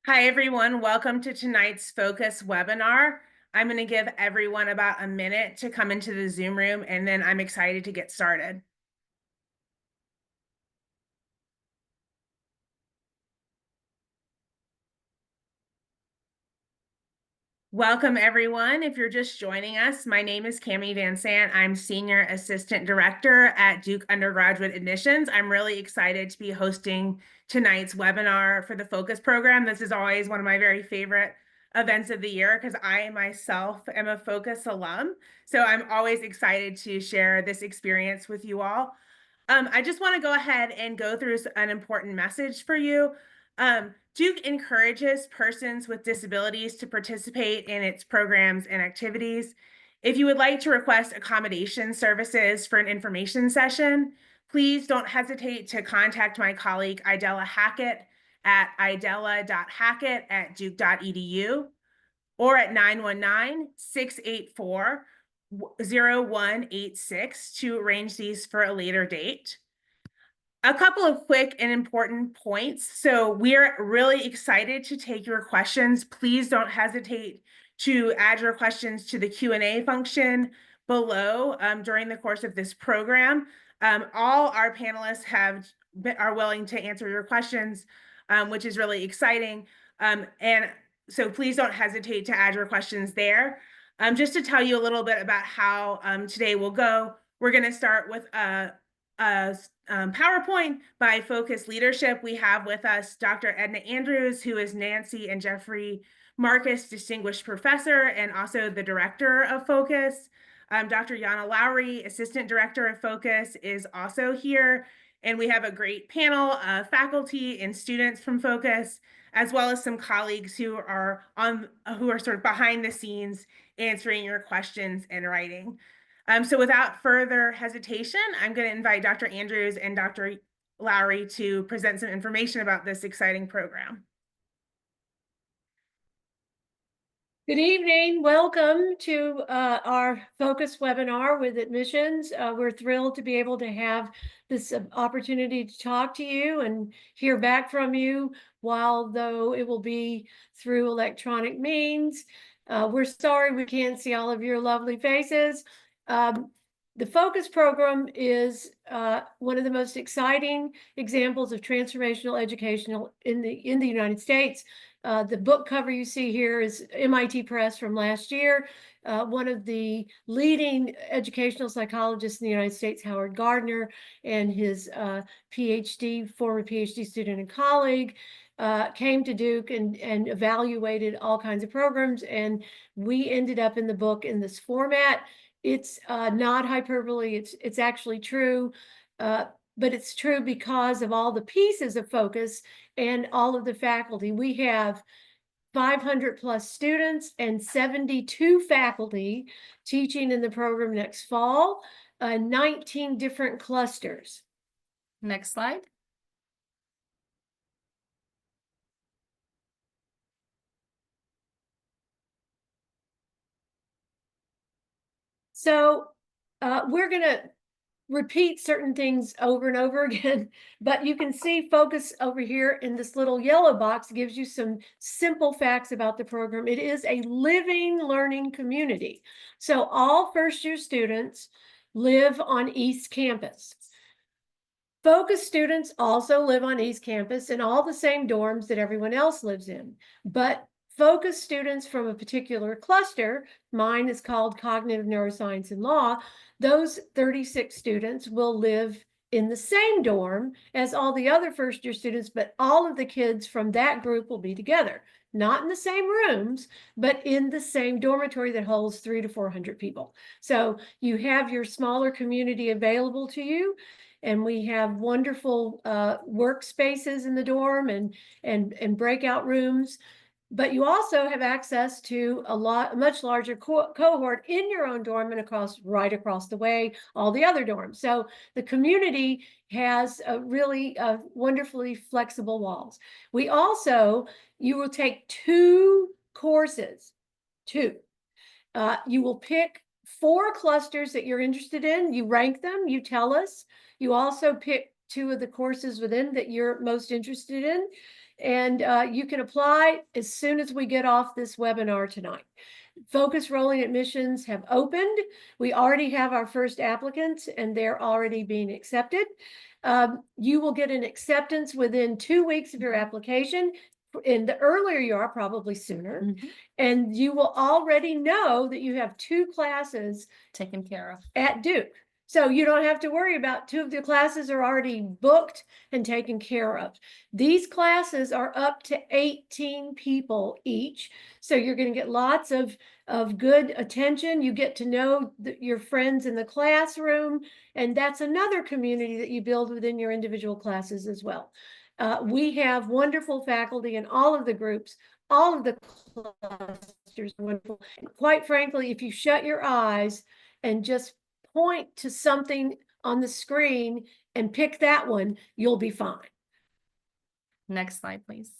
Hi, everyone. Welcome to tonight's Focus webinar. I'm going to give everyone about a minute to come into the Zoom room, and then I'm excited to get started. Welcome, everyone. If you're just joining us, my name is Cami Van Sant. I'm Senior Assistant Director at Duke Undergraduate Admissions. I'm really excited to be hosting tonight's webinar for the Focus program. This is always one of my very favorite events of the year because I myself am a Focus alum. So I'm always excited to share this experience with you all. I just want to go ahead and go through an important message for you. Duke encourages persons with disabilities to participate in its programs and activities. If you would like to request accommodation services for an information session, please don't hesitate to contact my colleague Idella Hackett at idella.hackett@duke.edu or at 919-684-0186 to arrange these for a later date. A couple of quick and important points. So we're really excited to take your questions. Please don't hesitate to add your questions to the Q&A function below during the course of this program. All our panelists are willing to answer your questions, which is really exciting. And so please don't hesitate to add your questions there. Just to tell you a little bit about how today will go, we're going to start with a PowerPoint by Focus Leadership. We have with us Dr. Edna Andrews, who is Nancy and Jeffrey Marcus Distinguished Professor and also the Director of Focus. Dr. Yana Lowry, Assistant Director of Focus, is also here. And we have a great panel of faculty and students from Focus, as well as some colleagues who are sort of behind the scenes answering your questions and writing. So without further hesitation, I'm going to invite Dr. Andrews and Dr. Lowry to present some information about this exciting program. Good evening. Welcome to our Focus webinar with admissions. We're thrilled to be able to have this opportunity to talk to you and hear back from you, though it will be through electronic means. We're sorry we can't see all of your lovely faces. The Focus program is one of the most exciting examples of transformational educational in the United States. The book cover you see here is MIT Press from last year. One of the leading educational psychologists in the United States, Howard Gardner, and his former PhD student and colleague, came to Duke and evaluated all kinds of programs. And we ended up in the book in this format. It's not hyperbole, it's actually true. But it's true because of all the pieces of Focus and all of the faculty. We have 500 plus students and 72 faculty teaching in the program next fall, 19 different clusters. Next slide. So we're going to repeat certain things over and over again, but you can see Focus over here in this little yellow box gives you some simple facts about the program. It is a living learning community. So all first-year students live on East Campus. Focus students also live on East Campus in all the same dorms that everyone else lives in, but Focus students from a particular cluster, mine is called Cognitive Neuroscience and Law, those 36 students will live in the same dorm as all the other first-year students, but all of the kids from that group will be together, not in the same rooms, but in the same dormitory that holds 300 to 400 people. So you have your smaller community available to you. And we have wonderful workspaces in the dorm and breakout rooms. But you also have access to a much larger cohort in your own dorm and right across the way, all the other dorms. So the community has really wonderfully flexible walls. You will take 2 courses, 2. You will pick 4 clusters that you're interested in. You rank them, you tell us. You also pick 2 of the courses within that you're most interested in. And you can apply as soon as we get off this webinar tonight. Focus rolling admissions have opened. We already have our first applicants and they're already being accepted. You will get an acceptance within 2 weeks of your application. And the earlier you are, probably sooner. And you will already know that you have 2 classes Taken care of at Duke. So you don't have to worry about 2 of the classes are already booked and taken care of. These classes are up to 18 people each. So you're going to get lots of good attention. You get to know your friends in the classroom. And that's another community that you build within your individual classes as well. We have wonderful faculty in all of the groups, all of the clusters are wonderful. And quite frankly, if you shut your eyes and just point to something on the screen and pick that one, you'll be fine. Next slide, please.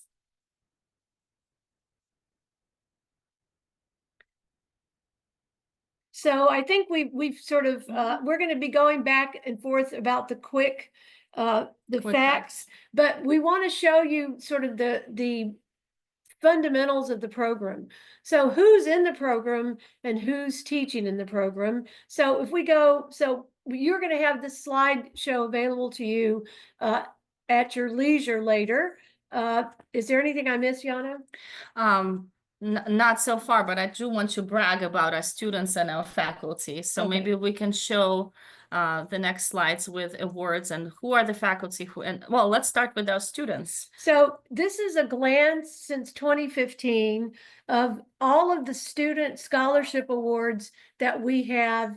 So I think we've sort of we're going to be going back and forth about the quick facts, but we want to show you sort of the fundamentals of the program. So who's in the program and who's teaching in the program. So if we go, so you're going to have this slideshow available to you at your leisure later. Is there anything I missed, Yana? Not so far, but I do want to brag about our students and our faculty. So Okay. maybe we can show the next slides with awards and who are the faculty who, and well, let's start with our students. So this is a glance since 2015 of all of the student scholarship awards that we have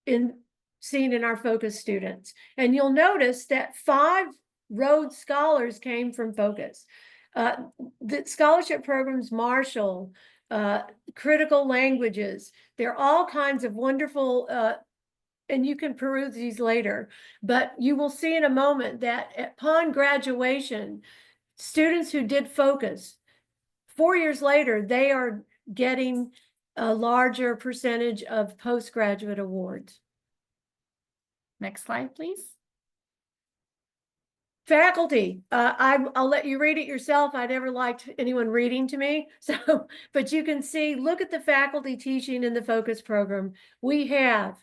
seen in our focus students. And you'll notice that 5 Rhodes Scholars came from Focus. The scholarship programs, Marshall, critical languages, there are all kinds of wonderful, and you can peruse these later, but you will see in a moment that upon graduation, students who did Focus, 4 years later, they are getting a larger percentage of postgraduate awards. Next slide, please. Faculty, I'll let you read it yourself. I never liked anyone reading to me. So, but you can see, look at the faculty teaching in the Focus program. We have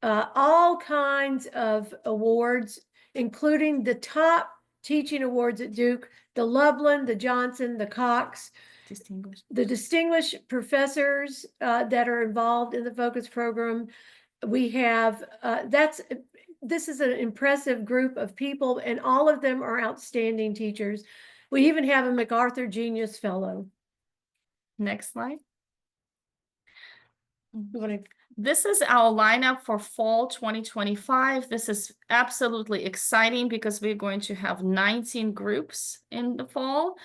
all kinds of awards, including the top teaching awards at Duke, the Loveland, the Johnson, the Cox, the distinguished professors that are involved in the Focus program. We have, this is an impressive group of people, and all of them are outstanding teachers. We even have a MacArthur Genius Fellow. Next slide. You want to This is our lineup for fall 2025. This is absolutely exciting because we're going to have 19 groups in the fall,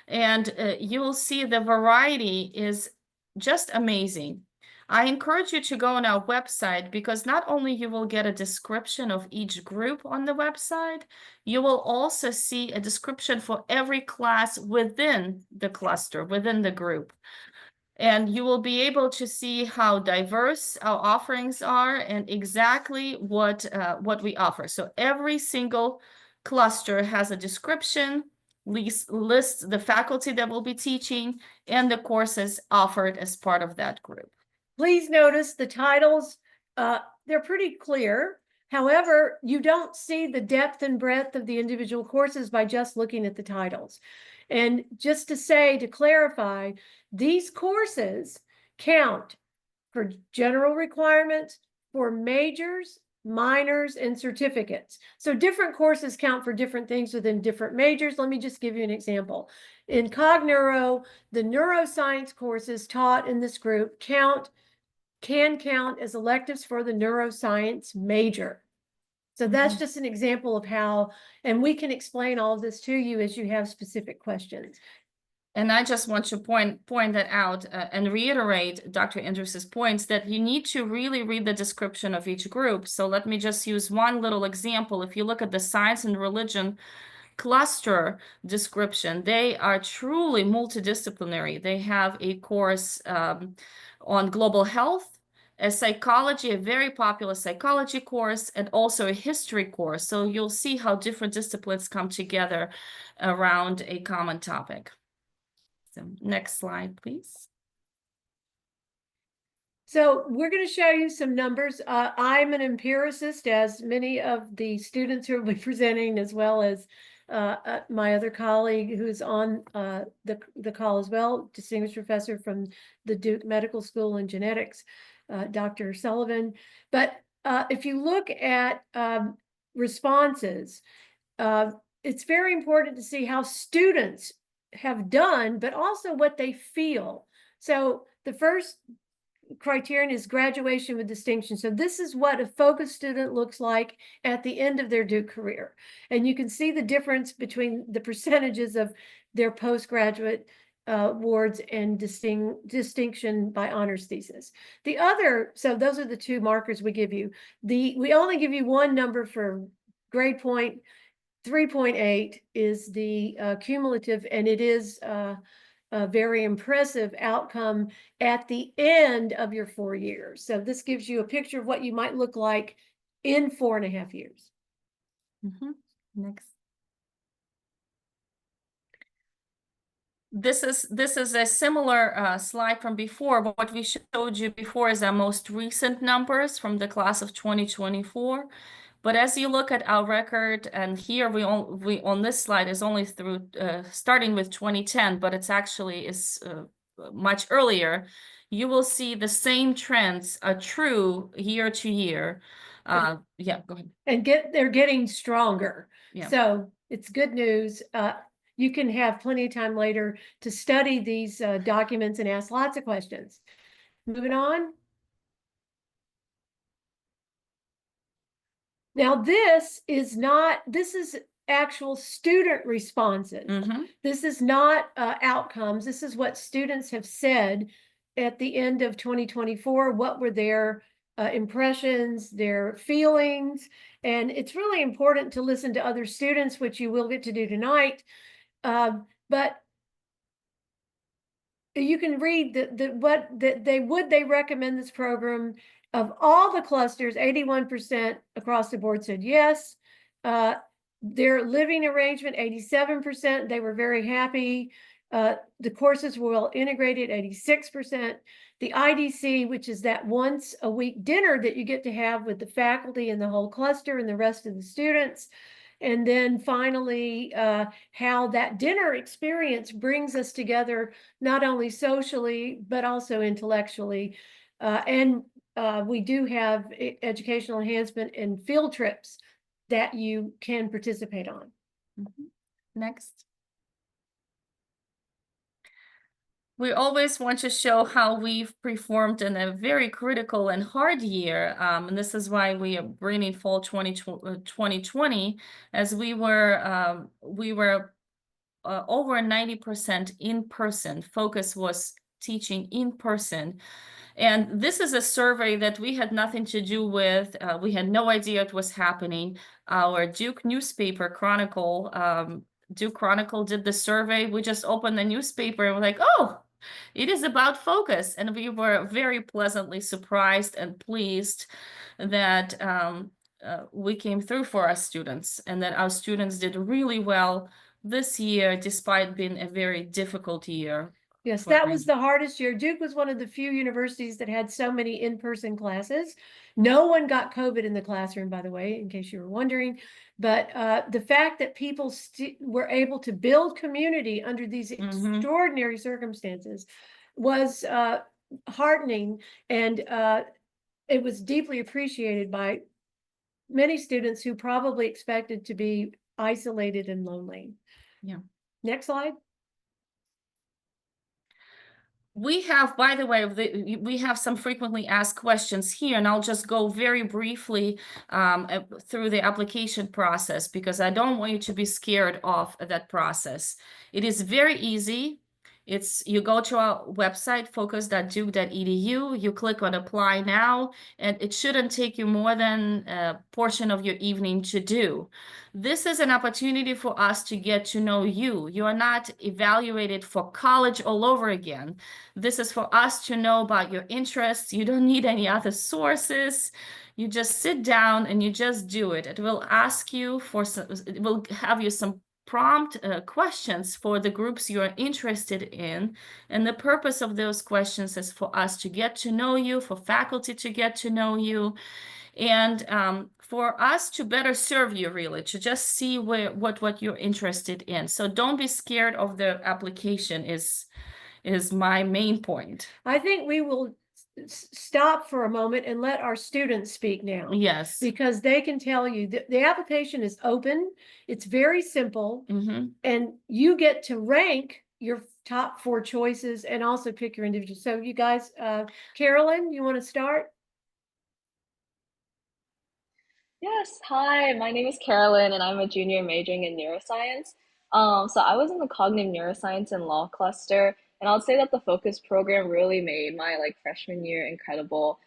and you will see the variety is just amazing. I encourage you to go on our website because not only you will get a description of each group on the website, you will also see a description for every class within the cluster, within the group. And you will be able to see how diverse our offerings are and exactly what we offer. So every single cluster has a description, lists the faculty that will be teaching, and the courses offered as part of that group. Please notice the titles, they're pretty clear. However, you don't see the depth and breadth of the individual courses by just looking at the titles. And just to say, to clarify, these courses count for general requirements, for majors, minors, and certificates. So different courses count for different things within different majors. Let me just give you an example. In CogNeuro, the neuroscience courses taught in this group can count as electives for the neuroscience major. So that's just an example of how, and we can explain all of this to you as you have specific questions. And I just want to point that out and reiterate Dr. Andrews's points that you need to really read the description of each group. So let me just use one little example. If you look at the science and religion cluster description, they are truly multidisciplinary. They have a course on global health, a psychology, a very popular psychology course, and also a history course. So you'll see how different disciplines come together around a common topic. So next slide, please. So we're going to show you some numbers. I'm an empiricist, as many of the students who will be presenting, as well as my other colleague who's on the call as well, distinguished professor from the Duke Medical School in genetics, Dr. Sullivan. But if you look at responses, it's very important to see how students have done, but also what they feel. So the first criterion is graduation with distinction. So this is what a focus student looks like at the end of their Duke career. And you can see the difference between the percentages of their postgraduate awards and distinction by honors thesis. So those are the two markers we give you. We only give you one number for grade point. 3.8 is the cumulative, and it is a very impressive outcome at the end of your 4 years. So this gives you a picture of what you might look like in 4.5 years. Next. This is a similar slide from before, but what we showed you before is our most recent numbers from the class of 2024. But as you look at our record, and here we on this slide is only through starting with 2010, but it's actually is much earlier. You will see the same trends are true year to year. Yeah, go ahead. And they're getting stronger. Yeah. So it's good news. You can have plenty of time later to study these documents and ask lots of questions. Moving on. Now, this is actual student responses. This is not outcomes. This is what students have said at the end of 2024. What were their impressions, their feelings? And it's really important to listen to other students, which you will get to do tonight. But you can read they recommend this program. Of all the clusters, 81% across the board said yes. Their living arrangement, 87%, they were very happy. The courses were well integrated, 86%. The IDC, which is that once a week dinner that you get to have with the faculty and the whole cluster and the rest of the students. And then finally, how that dinner experience brings us together, not only socially, but also intellectually. We do have educational enhancement and field trips that you can participate on. Next. We always want to show how we've performed in a very critical and hard year. And this is why we are bringing fall 2020, as we were over 90% in person. Focus was teaching in person. And this is a survey that we had nothing to do with. We had no idea it was happening. Our Duke newspaper, Chronicle, Duke Chronicle did the survey. We just opened the newspaper and we're like, oh, it is about focus. And we were very pleasantly surprised and pleased that we came through for our students, and that our students did really well this year, despite being a very difficult year. Yes, that was the hardest year. Duke was one of the few universities that had so many in-person classes. No one got COVID in the classroom, by the way, in case you were wondering. But the fact that people were able to build community under these extraordinary circumstances was heartening, and it was deeply appreciated by many students who probably expected to be isolated and lonely. Yeah. Next slide. We have, by the way, we have some frequently asked questions here, and I'll just go very briefly through the application process, because I don't want you to be scared of that process. It is very easy. You go to our website, focus.duke.edu, you click on apply now, and it shouldn't take you more than a portion of your evening to do. This is an opportunity for us to get to know you. You are not evaluated for college all over again. This is for us to know about your interests. You don't need any other sources. You just sit down and you just do it. It will ask you for some, it will have you some prompt questions for the groups you are interested in. And the purpose of those questions is for us to get to know you, for faculty to get to know you, and for us to better serve you, really, to just see what you're interested in. So don't be scared of the application is my main point. I think we will stop for a moment and let our students speak now. Yes. Because they can tell you that the application is open, it's very simple, and you get to rank your top 4 choices and also pick your individual. So you guys, Carolyn, you want to start? Yes, hi, my name is Carolyn and I'm a junior majoring in neuroscience. So I was in the cognitive neuroscience and law cluster, and I'll say that the focus program really made my freshman year incredible.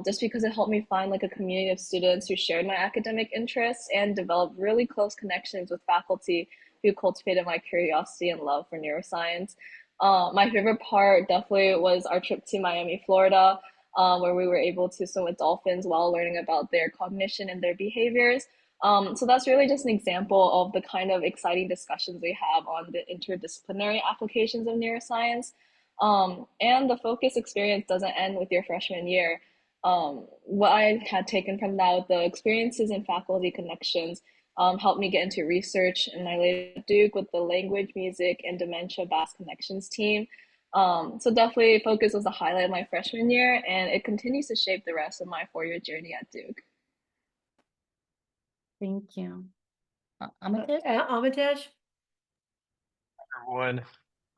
Just because it helped me find a community of students who shared my academic interests and develop really close connections with faculty who cultivated my curiosity and love for neuroscience. My favorite part definitely was our trip to Miami, Florida, where we were able to swim with dolphins while learning about their cognition and their behaviors. So that's really just an example of the kind of exciting discussions we have on the interdisciplinary applications of neuroscience. And the focus experience doesn't end with your freshman year. What I had taken from that, the experiences and faculty connections, helped me get into research in my late Duke with the language, music, and dementia Bass Connections team. So definitely focus was a highlight of my freshman year, and it continues to shape the rest of my 4-year journey at Duke. Thank you. Amitesh? Amitesh? Everyone.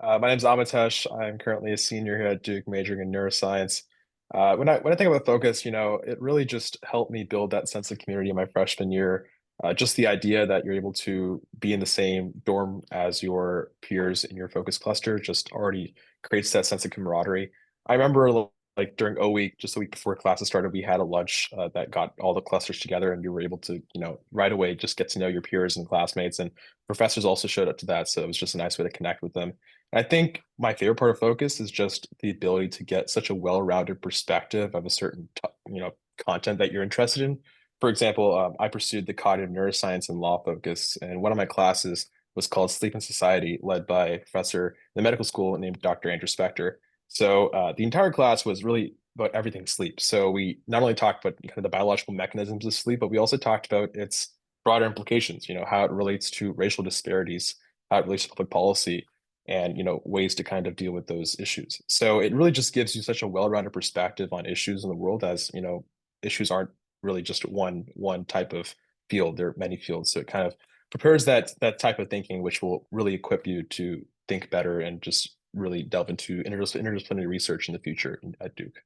My name is Amitesh. I'm currently a senior here at Duke, majoring in neuroscience. When I think about focus, it really just helped me build that sense of community in my freshman year. Just the idea that you're able to be in the same dorm as your peers in your focus cluster just already creates that sense of camaraderie. I remember during O week, just a week before classes started, we had a lunch that got all the clusters together, and you were able to, right away just get to know your peers and classmates, and professors also showed up to that, so it was just a nice way to connect with them. I think my favorite part of focus is just the ability to get such a well-rounded perspective of a certain, content that you're interested in. For example, I pursued the cognitive neuroscience and law focus, and one of my classes was called Sleep and Society, led by a professor in the medical school named Dr. Andrew Spector. So the entire class was really about everything sleep. So we not only talked about kind of the biological mechanisms of sleep, but we also talked about its broader implications, how it relates to racial disparities, how it relates to public policy, and ways to kind of deal with those issues. So it really just gives you such a well-rounded perspective on issues in the world, as issues aren't really just one type of field. There are many fields. So it kind of prepares that type of thinking, which will really equip you to think better and just really delve into interdisciplinary research in the future at Duke.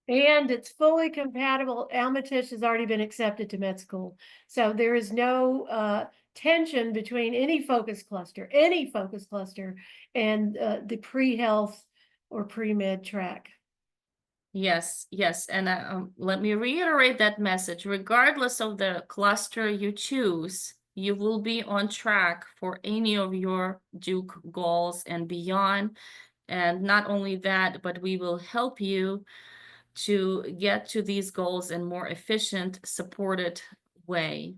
And it's fully compatible. Amitesh has already been accepted to med school. So there is no tension between any focus cluster, and the pre-health or pre-med track. Yes, yes. And let me reiterate that message. Regardless of the cluster you choose, you will be on track for any of your Duke goals and beyond. And not only that, but we will help you to get to these goals in more efficient, supported way.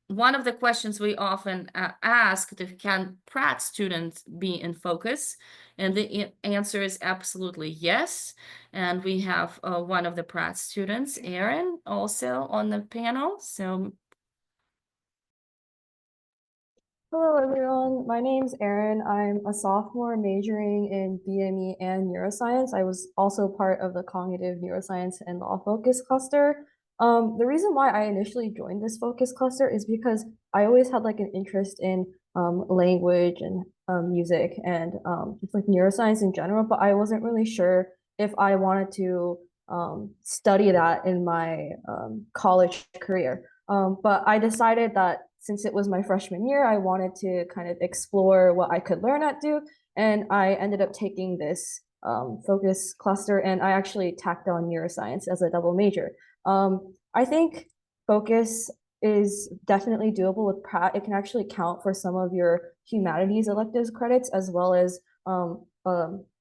One of the questions we often ask is, can Pratt students be in focus? And the answer is absolutely yes. And we have one of the Pratt students, Erin, also on the panel. So hello everyone, my name's Erin. I'm a sophomore majoring in BME and neuroscience. I was also part of the cognitive neuroscience and law focus cluster. The reason why I initially joined this focus cluster is because I always had an interest in language and music and just neuroscience in general, but I wasn't really sure if I wanted to study that in my college career. But I decided that since it was my freshman year, I wanted to kind of explore what I could learn at Duke, and I ended up taking this focus cluster, and I actually tacked on neuroscience as a double major. I think focus is definitely doable with Pratt. It can actually count for some of your humanities electives credits, as well as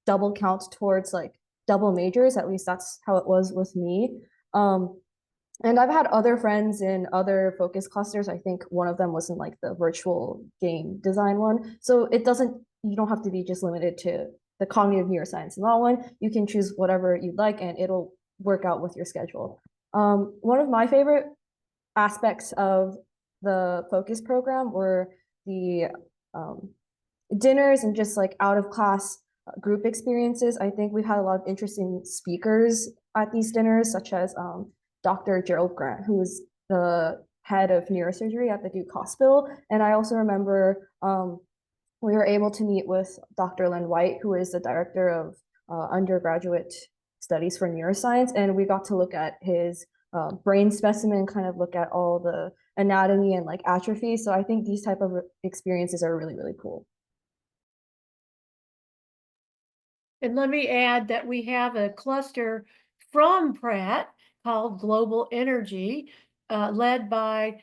double count towards like double majors. At least that's how it was with me. And I've had other friends in other focus clusters. I think one of them was in like the virtual game design one. So you don't have to be just limited to the cognitive neuroscience and law one. You can choose whatever you'd like and it'll work out with your schedule. One of my favorite aspects of the focus program were the dinners and just like out of class group experiences. I think we've had a lot of interesting speakers at these dinners, such as Dr. Gerald Grant, who is the head of neurosurgery at the Duke Hospital. And I also remember we were able to meet with Dr. Len White, who is the director of undergraduate studies for neuroscience. And we got to look at his brain specimen, kind of look at all the anatomy and like atrophy. So I think these type of experiences are really, really cool. And let me add that we have a cluster from Pratt called Global Energy, led by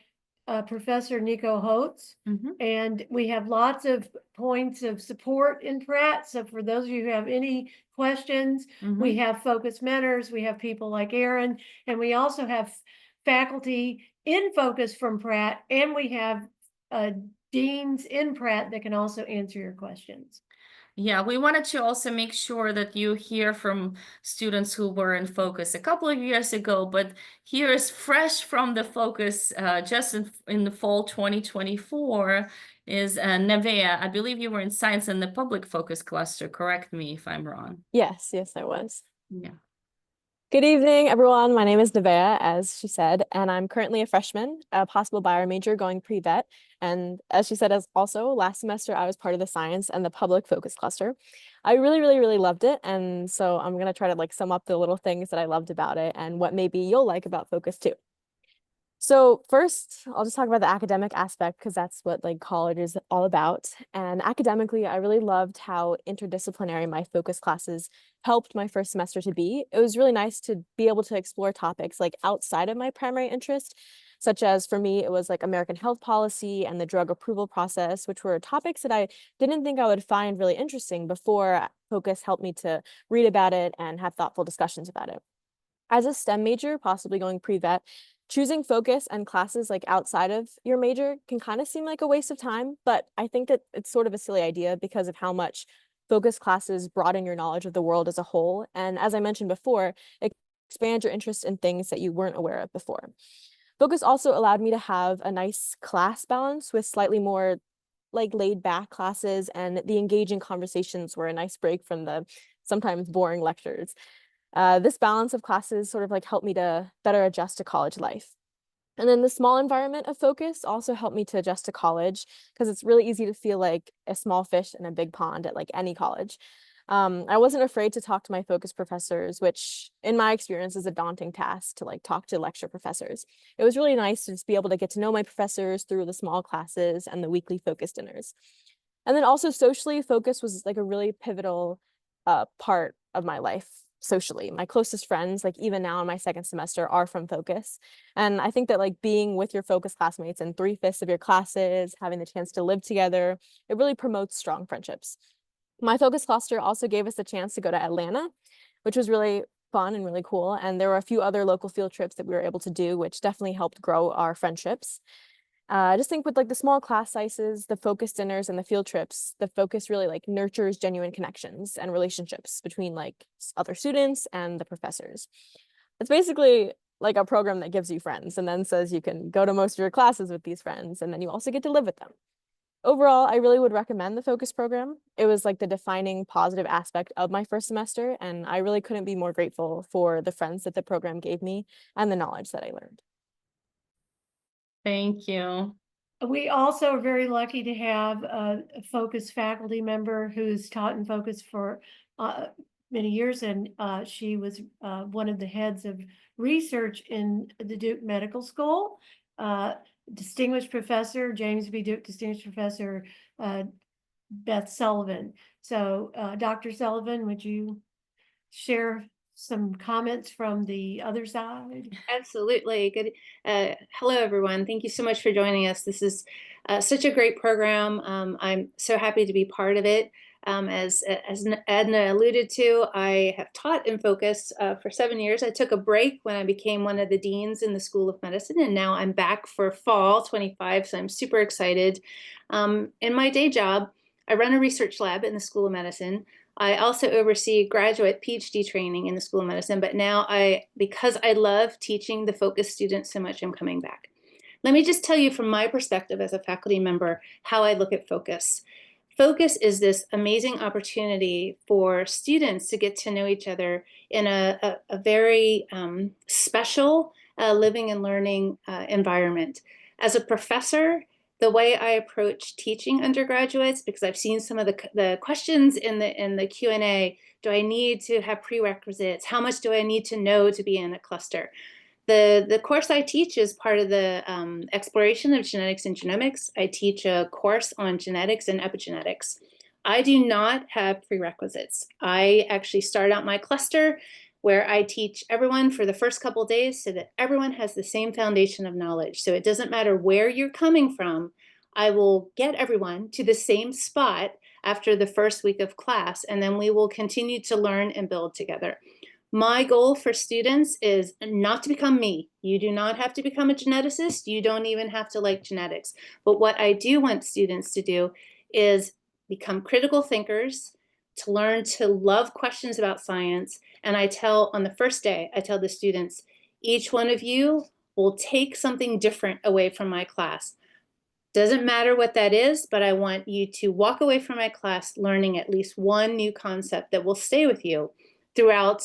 Professor Nico Holtz. And we have lots of points of support in Pratt. So for those of you who have any questions, we have focus mentors, we have people like Aaron, and we also have faculty in focus from Pratt, and we have deans in Pratt that can also answer your questions. Yeah, we wanted to also make sure that you hear from students who were in focus a couple of years ago, but here is fresh from the focus just in the fall 2024 is Nevea. I believe you were in science in the public focus cluster. Correct me if I'm wrong. Yes, I was. Yeah. Good evening, everyone. My name is Nevea, as she said, and I'm currently a freshman, a possible bio major going pre-vet. And as she said, as also last semester, I was part of the science and the public focus cluster. I really, really, really loved it. And so I'm going to try to like sum up the little things that I loved about it and what maybe you'll like about focus too. So first, I'll just talk about the academic aspect because that's what like college is all about. And academically, I really loved how interdisciplinary my focus classes helped my first semester to be. It was really nice to be able to explore topics like outside of my primary interest, such as for me, it was like American health policy and the drug approval process, which were topics that I didn't think I would find really interesting before focus helped me to read about it and have thoughtful discussions about it. As a STEM major, possibly going pre-vet, choosing focus and classes like outside of your major can kind of seem like a waste of time, but I think that it's sort of a silly idea because of how much focus classes broaden your knowledge of the world as a whole. And as I mentioned before, expand your interest in things that you weren't aware of before. Focus also allowed me to have a nice class balance with slightly more like laid back classes, and the engaging conversations were a nice break from the sometimes boring lectures. This balance of classes sort of like helped me to better adjust to college life. And then the small environment of focus also helped me to adjust to college because it's really easy to feel like a small fish in a big pond at like any college. I wasn't afraid to talk to my focus professors, which in my experience is a daunting task to like talk to lecture professors. It was really nice to just be able to get to know my professors through the small classes and the weekly focus dinners. And then also socially, focus was like a really pivotal part of my life socially. My closest friends, like even now in my second semester, are from focus. And I think that like being with your focus classmates in 3/5 of your classes, having the chance to live together, it really promotes strong friendships. My focus cluster also gave us the chance to go to Atlanta, which was really fun and really cool. And there were a few other local field trips that we were able to do, which definitely helped grow our friendships. I just think with like the small class sizes, the focus dinners and the field trips, the focus really like nurtures genuine connections and relationships between like other students and the professors. It's basically like a program that gives you friends and then says you can go to most of your classes with these friends and then you also get to live with them. Overall, I really would recommend the focus program. It was like the defining positive aspect of my first semester, and I really couldn't be more grateful for the friends that the program gave me and the knowledge that I learned. Thank you. We also are very lucky to have a focus faculty member who's taught in focus for many years, and she was one of the heads of research in the Duke Medical School. Distinguished Professor, James B. Duke Distinguished Professor Beth Sullivan. So Dr. Sullivan, would you share some comments from the other side? Absolutely. Good. Hello, everyone. Thank you so much for joining us. This is such a great program. I'm so happy to be part of it. As Edna alluded to, I have taught in Focus for 7 years. I took a break when I became one of the deans in the School of Medicine, and now I'm back for fall 25, so I'm super excited. In my day job, I run a research lab in the School of Medicine. I also oversee graduate PhD training in the School of Medicine, but now because I love teaching the Focus students so much, I'm coming back. Let me just tell you from my perspective as a faculty member how I look at Focus. Focus is this amazing opportunity for students to get to know each other in a very special living and learning environment. As a professor, the way I approach teaching undergraduates, because I've seen some of the questions in the Q&A, do I need to have prerequisites? How much do I need to know to be in a cluster? The course I teach is part of the exploration of genetics and genomics. I teach a course on genetics and epigenetics. I do not have prerequisites. I actually start out my cluster where I teach everyone for the first couple of days so that everyone has the same foundation of knowledge. So it doesn't matter where you're coming from, I will get everyone to the same spot after the first week of class, and then we will continue to learn and build together. My goal for students is not to become me. You do not have to become a geneticist. You don't even have to like genetics. But what I do want students to do is become critical thinkers, to learn to love questions about science. And on the first day, I tell the students, each one of you will take something different away from my class. Doesn't matter what that is, but I want you to walk away from my class learning at least one new concept that will stay with you throughout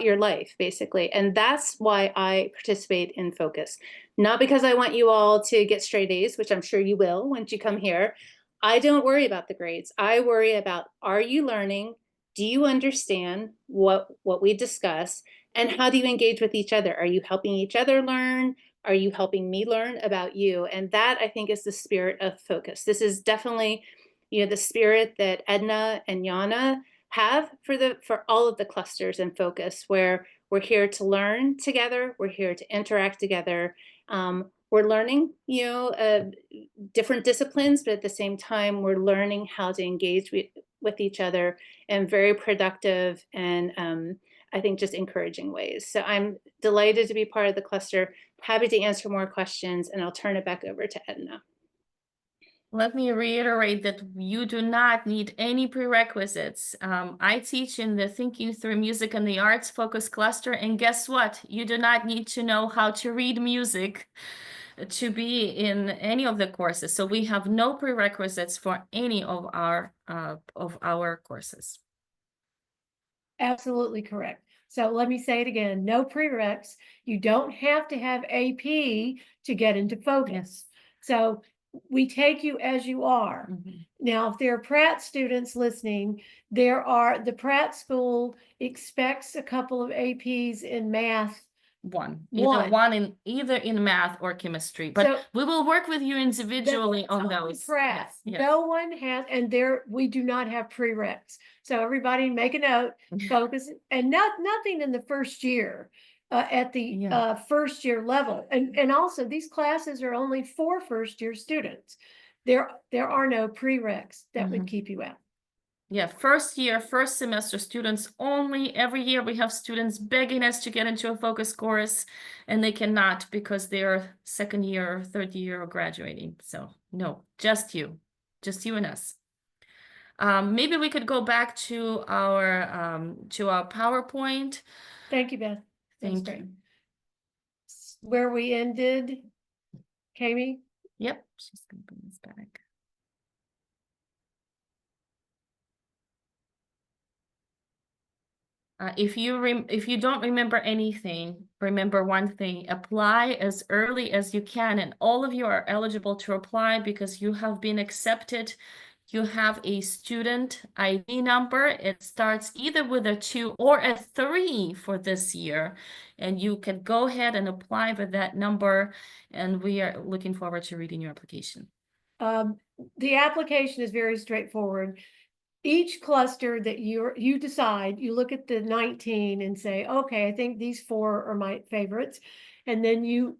your life, basically. And that's why I participate in Focus. Not because I want you all to get straight A's, which I'm sure you will once you come here. I don't worry about the grades. I worry about, are you learning? Do you understand what we discuss? And how do you engage with each other? Are you helping each other learn? Are you helping me learn about you? And that, I think, is the spirit of Focus. This is definitely, the spirit that Edna and Yana have for all of the clusters in Focus, where we're here to learn together, we're here to interact together. We're learning, different disciplines, but at the same time, we're learning how to engage with each other in very productive and I think just encouraging ways. So I'm delighted to be part of the cluster, happy to answer more questions, and I'll turn it back over to Edna. Let me reiterate that you do not need any prerequisites. I teach in the Thinking Through Music and the Arts Focus Cluster, and guess what? You do not need to know how to read music to be in any of the courses. So we have no prerequisites for any of our courses. Absolutely correct. So let me say it again, no prereqs. You don't have to have AP to get into Focus. Yes. So we take you as you are. Mm-hmm. Now, if there are Pratt students listening, the Pratt School expects a couple of APs in math. Either in math or chemistry, but So we will work with you individually on those. Pratt. Yes. No one has, and we do not have prereqs. So everybody make a note, Focus, and nothing in the first year at the first year level. And also these classes are only for first year students. There are no prereqs that would keep you out. Yeah, first semester students only. Every year we have students begging us to get into a Focus course, and they cannot because they're second year or third year or graduating. So no, just you and us. Maybe we could go back to our PowerPoint. Thank you, Beth. Thank you. Where we ended, Kami? Yep, she's gonna bring this back. If you don't remember anything, remember one thing: apply as early as you can, and all of you are eligible to apply because you have been accepted you have a student ID number. It starts either with a 2 or a 3 for this year, and you can go ahead and apply with that number, and we are looking forward to reading your application. The application is very straightforward. Each cluster that you decide, you look at the 19 and say, okay, I think these 4 are my favorites. And then you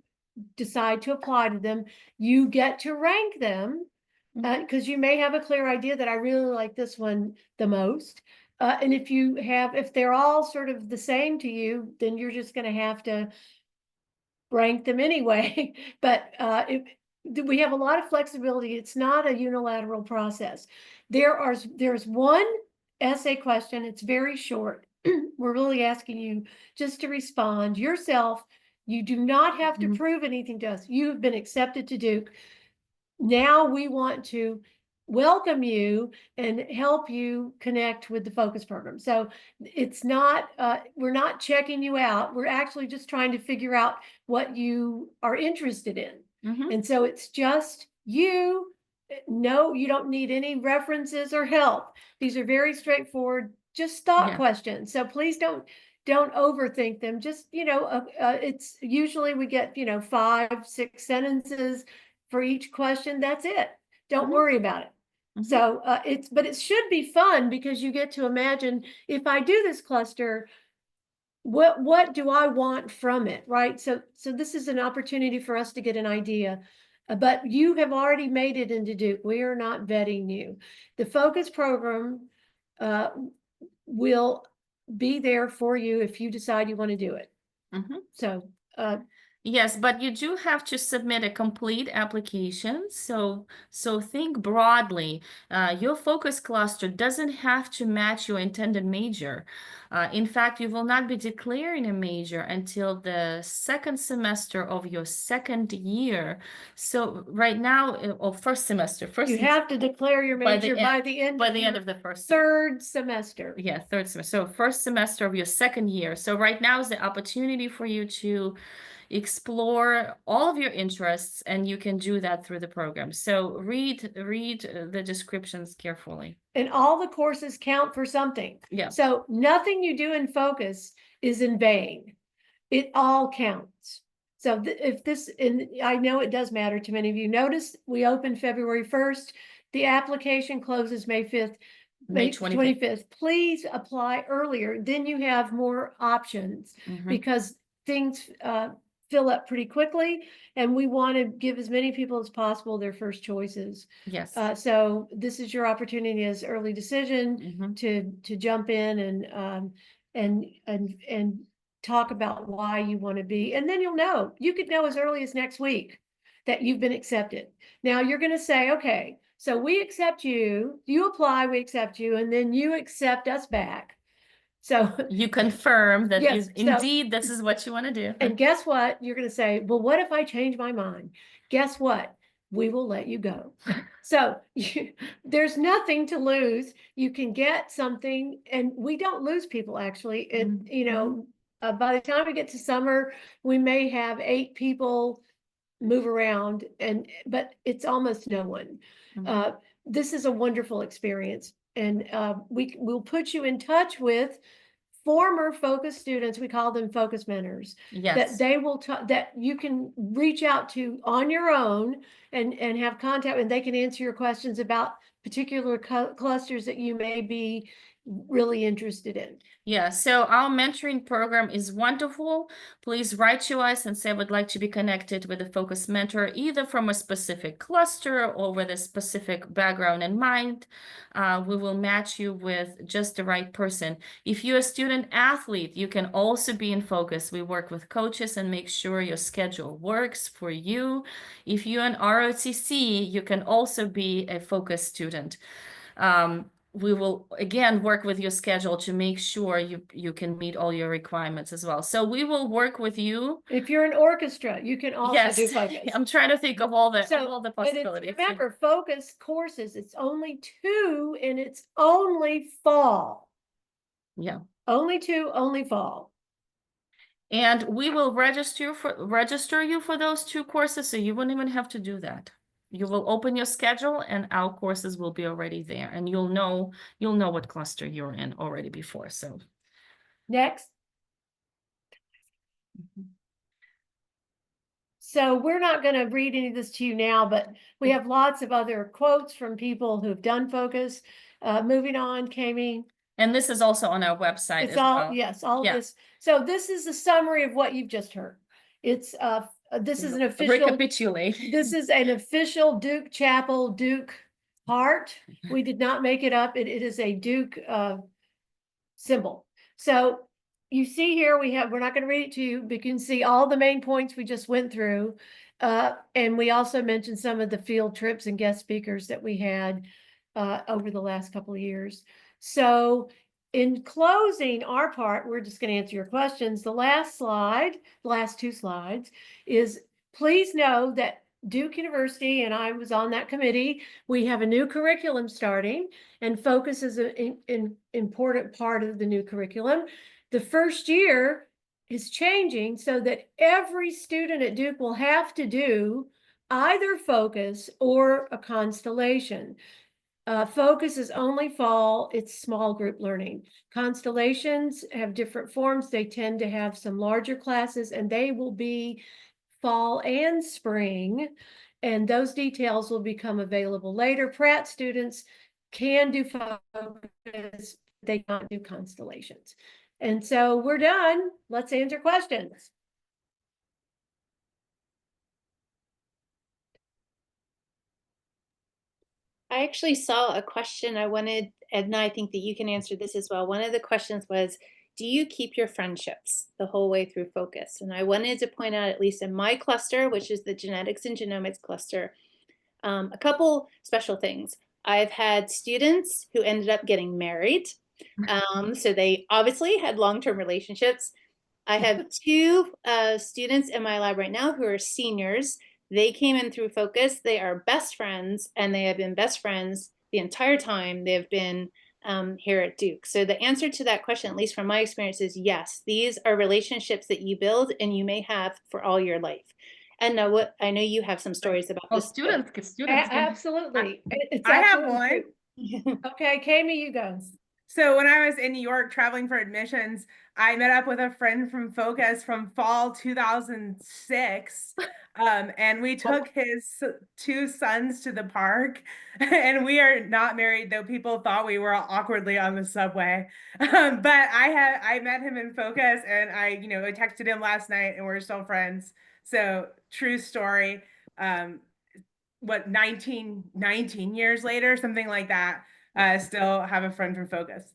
decide to apply to them. You get to rank them because you may have a clear idea that I really like this one the most. And if they're all sort of the same to you, then you're just going to have to rank them anyway. But we have a lot of flexibility. It's not a unilateral process. There's one essay question. It's very short. We're really asking you just to respond yourself. You do not have to prove anything to us. You have been accepted to Duke. Now we want to welcome you and help you connect with the focus program. So it's not, we're not checking you out. We're actually just trying to figure out what you are interested in. And so it's just you. No, you don't need any references or help. These are very straightforward, just thought questions. So please don't overthink them. Just, it's usually we get, 5, 6 sentences for each question. That's it. Don't worry about it. So but it should be fun because you get to imagine, if I do this cluster, what do I want from it, right? So this is an opportunity for us to get an idea. But you have already made it into Duke. We are not vetting you. The focus program will be there for you if you decide you want to do it. So yes, but you do have to submit a complete application. So think broadly. Your focus cluster doesn't have to match your intended major. In fact, you will not be declaring a major until the second semester of your second year. So right now, or first semester, you have to declare your major by the end of the first third semester. Yeah, third semester. So first semester of your second year. So right now is the opportunity for you to explore all of your interests, and you can do that through the program. So read the descriptions carefully. And all the courses count for something. Yeah. So nothing you do in focus is in vain. It all counts. So and I know it does matter to many of you. Notice we opened February 1st. The application closes May 5th. May 25th. Please apply earlier. Then you have more options because things fill up pretty quickly, and we want to give as many people as possible their first choices. Yes. So this is your opportunity as early decision to jump in and talk about why you want to be, and then you could know as early as next week that you've been accepted. Now you're going to say, okay, so we accept you, you apply, we accept you, and then you accept us back. So you confirm that yes, indeed this is what you want to do. And guess what? You're going to say, well, what if I change my mind? Guess what? We will let you go. So there's nothing to lose. You can get something, and we don't lose people actually. By the time we get to summer, we may have 8 people move around, but it's almost no one. This is a wonderful experience, and we'll put you in touch with former focus students. We call them focus mentors. Yes. That they will that you can reach out to on your own and have contact, and they can answer your questions about particular clusters that you may be really interested in. Yeah, so our mentoring program is wonderful. Please write to us and say I would like to be connected with a focus mentor, either from a specific cluster or with a specific background in mind. We will match you with just the right person. If you're a student athlete, you can also be in focus. We work with coaches and make sure your schedule works for you. If you're an ROTC, you can also be a focus student. We will again work with your schedule to make sure you can meet all your requirements as well. So we will work with you. If you're an orchestra, you can also do focus. I'm trying to think of all the possibilities. Remember, focus courses, it's only 2, and it's only fall. Yeah. Only 2, only fall. And we will register you for those 2 courses, so you wouldn't even have to do that. you will open your schedule and our courses will be already there, and you'll know what cluster you're in already before. So Next. So we're not going to read any of this to you now, but we have lots of other quotes from people who've done focus. Moving on, Kami. and this is also on our website It's as all, well. yes, all of Yeah. this. So this is a summary of what you've just heard. It's this is an official, Recapitulate. this is an official Duke Chapel Duke heart. We did not make it up. It is a Duke symbol. So you see here, we're not going to read it to you, but you can see all the main points we just went through. And we also mentioned some of the field trips and guest speakers that we had over the last couple of years. So in closing our part, we're just going to answer your questions. The last slide, the last two slides, is please know that Duke University, and I was on that committee, we have a new curriculum starting, and focus is an important part of the new curriculum. The first year is changing so that every student at Duke will have to do either focus or a constellation. Focus is only fall, it's small group learning. Constellations have different forms. They tend to have some larger classes, and they will be fall and spring, and those details will become available later. Pratt students can do focus, they can't do constellations. And so we're done. Let's answer questions. I actually saw a question I wanted, Edna, I think that you can answer this as well. One of the questions was, do you keep your friendships the whole way through focus? And I wanted to point out, at least in my cluster, which is the genetics and genomics cluster, a couple special things. I've had students who ended up getting married. So they obviously had long-term relationships. I have two students in my lab right now who are seniors. They came in through focus. They are best friends, and they have been best friends the entire time they've been here at Duke. So the answer to that question, at least from my experience, is yes. These are relationships that you build and you may have for all your life. And now, what I know you have some stories about Well, this. students. Absolutely. It's I have absolutely one. true. Okay, Kami, you go. So when I was in New York traveling for admissions, I met up with a friend from Focus from fall 2006. And we took his two sons to the park, and we are not married, though people thought we were awkwardly on the subway. But I met him in Focus, and I texted him last night, and we're still friends. So true story. What 19 years later, something like that, still have a friend from Focus.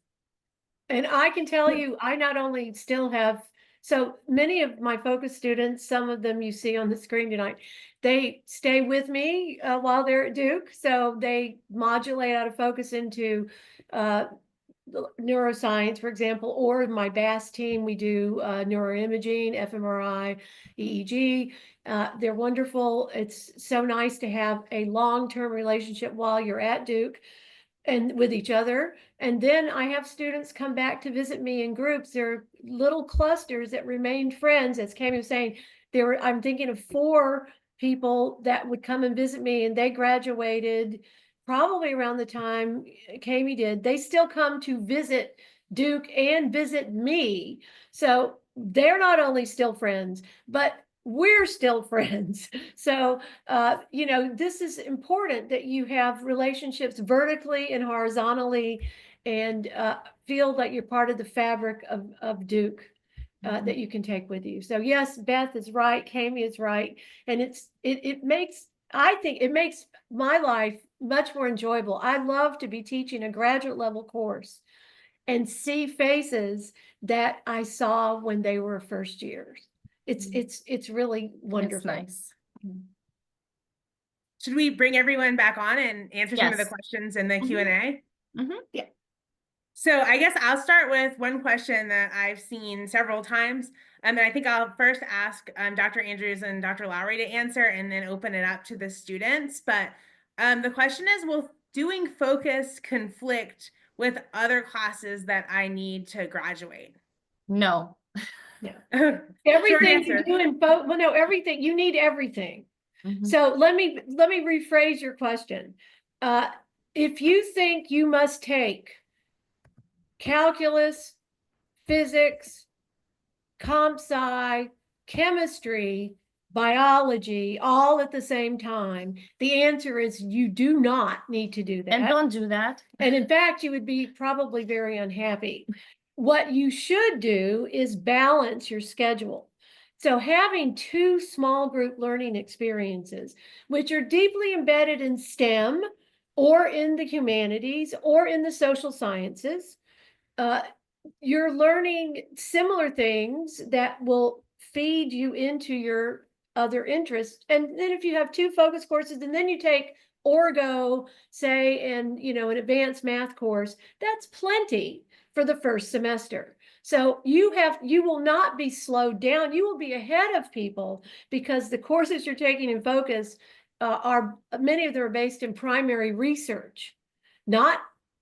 And I can tell you, I not only still have, so many of my focus students, some of them you see on the screen tonight, they stay with me while they're at Duke. So they modulate out of focus into neuroscience, for example, or my BAS team, we do neuroimaging, fMRI, EEG. They're wonderful. It's so nice to have a long-term relationship while you're at Duke and with each other. And then I have students come back to visit me in groups. There are little clusters that remained friends. As Kami was saying, I'm thinking of 4 people that would come and visit me, and they graduated probably around the time Kami did. They still come to visit Duke and visit me. So they're not only still friends, but we're still friends. So, this is important that you have relationships vertically and horizontally, and feel that you're part of the fabric of Duke that you can take with you. So yes, Beth is right, Kami is right. And I think it makes my life much more enjoyable. I love to be teaching a graduate level course and see faces that I saw when they were first years. It's really wonderful. It's nice. Should we bring everyone back on and answer some of the Yes. questions in the Q&A? Yeah. So I guess I'll start with one question that I've seen several times. And I think I'll first ask Dr. Andrews and Dr. Lowry to answer, and then open it up to the students. But the question is, will doing focus conflict with other classes that I need to graduate? No. Yeah. Everything you answer. do in well, no, everything, you need everything. Mhm. So let me rephrase your question. If you think you must take calculus, physics, comp sci, chemistry, biology, all at the same time, the answer is you do not need to do that. And don't do that. And in fact, you would be probably very unhappy. What you should do is balance your schedule. So having 2 small group learning experiences, which are deeply embedded in STEM or in the humanities or in the social sciences, you're learning similar things that will feed you into your other interests. And then if you have 2 focus courses and then you take Orgo, say, and an advanced math course, that's plenty for the first semester. So you will not be slowed down. You will be ahead of people because the courses you're taking in focus are many of them are based in primary research, not